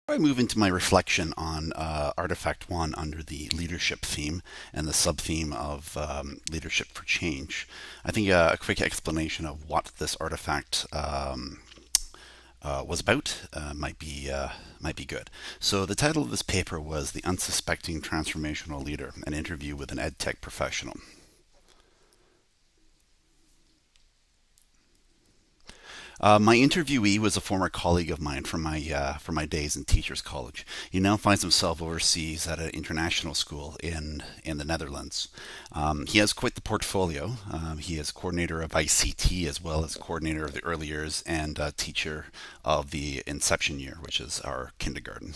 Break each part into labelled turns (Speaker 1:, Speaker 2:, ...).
Speaker 1: I move into my reflection on Artifact 1 under the leadership theme and the sub-theme of leadership for change. I think a quick explanation of what this artifact was about might be good. So the title of this paper was "The Unsuspecting Transformational Leader: An Interview with an EdTech Professional." My interviewee was a former colleague of mine from my days in Teachers College. He now finds himself overseas at an international school in the Netherlands. He has quite the portfolio. He is coordinator of ICT as well as coordinator of the early years and teacher of the inception year, which is our kindergarten.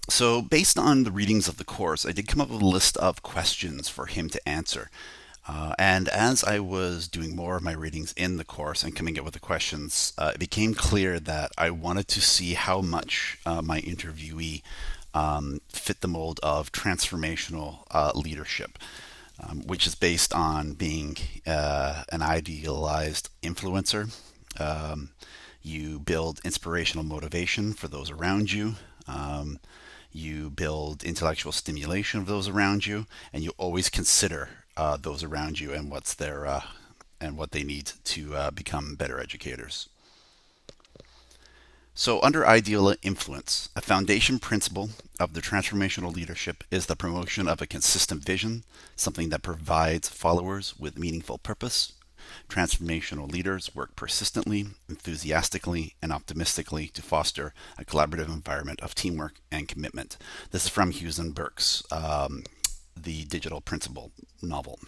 Speaker 1: So, based on the readings of the course, I did come up with a list of questions for him to answer. And as I was doing more of my readings in the course and coming up with the questions, it became clear that I wanted to see how much my interviewee fit the mold of transformational leadership, which is based on being an idealized influencer. Um, you build inspirational motivation for those around you. Um, you build intellectual stimulation of those around you, and you always consider those around you and and what they need to become better educators. So, under ideal influence, a foundation principle of the transformational leadership is the promotion of a consistent vision, something that provides followers with meaningful purpose. Transformational leaders work persistently, enthusiastically, and optimistically to foster a collaborative environment of teamwork and commitment. This is from Hughes and Burke's The Digital Principle novel.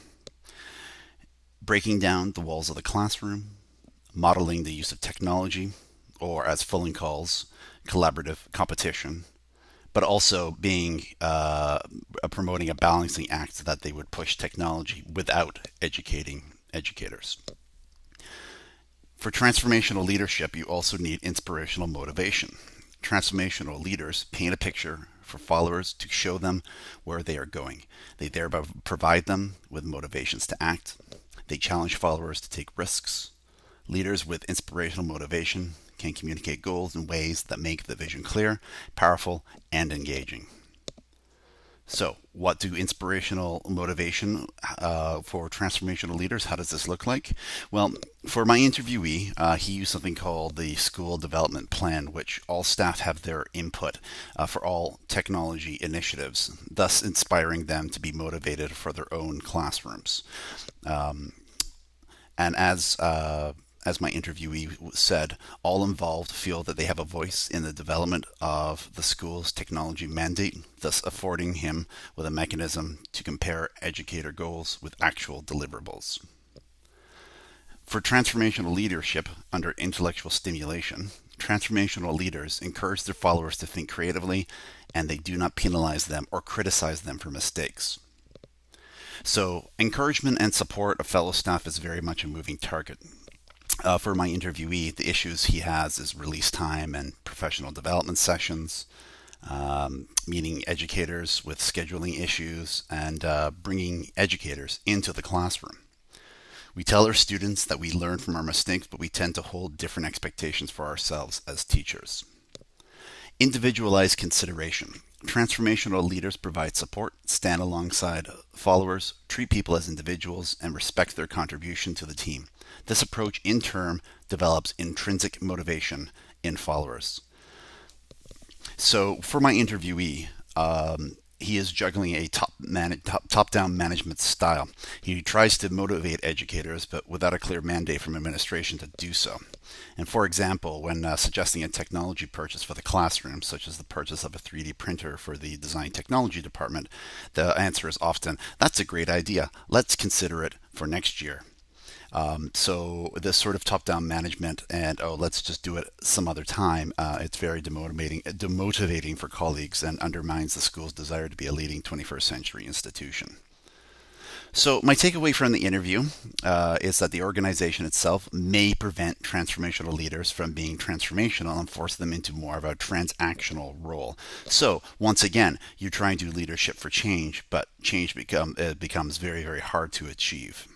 Speaker 1: Breaking down the walls of the classroom, modeling the use of technology, or as Fulling calls, collaborative competition, but also being promoting a balancing act that they would push technology without educating educators. For transformational leadership, you also need inspirational motivation. Transformational leaders paint a picture for followers to show them where they are going. They thereby provide them with motivations to act. They challenge followers to take risks. Leaders with inspirational motivation can communicate goals in ways that make the vision clear, powerful, and engaging. So, what do inspirational motivation for transformational leaders? How does this look like? Well, for my interviewee, he used something called the School Development Plan, which all staff have their input for all technology initiatives, thus inspiring them to be motivated for their own classrooms. Um, and as my interviewee said, all involved feel that they have a voice in the development of the school's technology mandate, thus affording him with a mechanism to compare educator goals with actual deliverables. For transformational leadership under intellectual stimulation, transformational leaders encourage their followers to think creatively and they do not penalize them or criticize them for mistakes. So, encouragement and support of fellow staff is very much a moving target. For my interviewee, the issues he has is release time and professional development sessions, meeting educators with scheduling issues, and bringing educators into the classroom. We tell our students that we learn from our mistakes, but we tend to hold different expectations for ourselves as teachers. Individualized consideration. Transformational leaders provide support, stand alongside followers, treat people as individuals, and respect their contribution to the team. This approach, in turn, develops intrinsic motivation in followers. So, for my interviewee, he is juggling a top-down management style. He tries to motivate educators, but without a clear mandate from administration to do so. And for example, when suggesting a technology purchase for the classroom, such as the purchase of a 3D printer for the design technology department, the answer is often, "That's a great idea. Let's consider it for next year." So this sort of top-down management and let's just do it some other time. It's very demotivating for colleagues and undermines the school's desire to be a leading 21st century institution. So my takeaway from the interview is that the organization itself may prevent transformational leaders from being transformational and force them into more of a transactional role. So once again, you're trying to do leadership for change, but change becomes very, very hard to achieve.